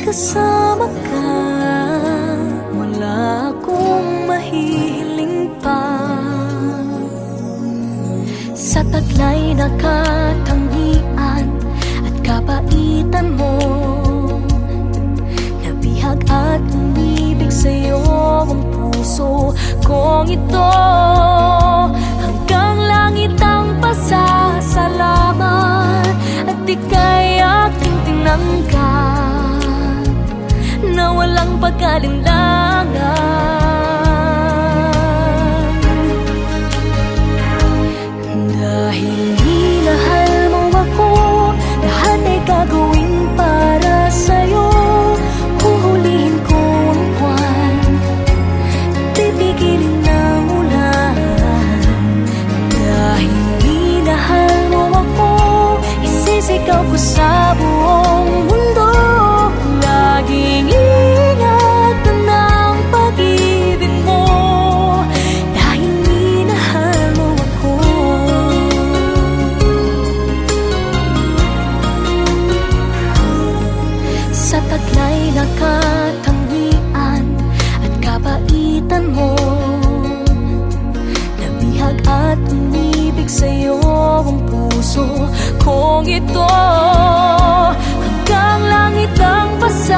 kasama ka, wala akong mahihiling pa. Sa taglay na katangian at kapaitan mo, nabihag at umibig sa'yo ang puso kong ito. Hanggang langit ang pasasalamat at ika'y aking tinanggap na walang pag-alinlangan. Dahil minahal mo ako, lahat ay gagawin para sa'yo. Huhulihin ko ang buwan, pipigilin ng ulan. Dahil minahal mo ako, isisigaw ko sa buong mundo. Laging ingat ng pag-ibig mo, dahil minahal mo ako. Sa taglay na katangian at kapaitan mo, nabihag at umibig sa'yo ang puso kong ito. Hanggang langit ang pasasalamat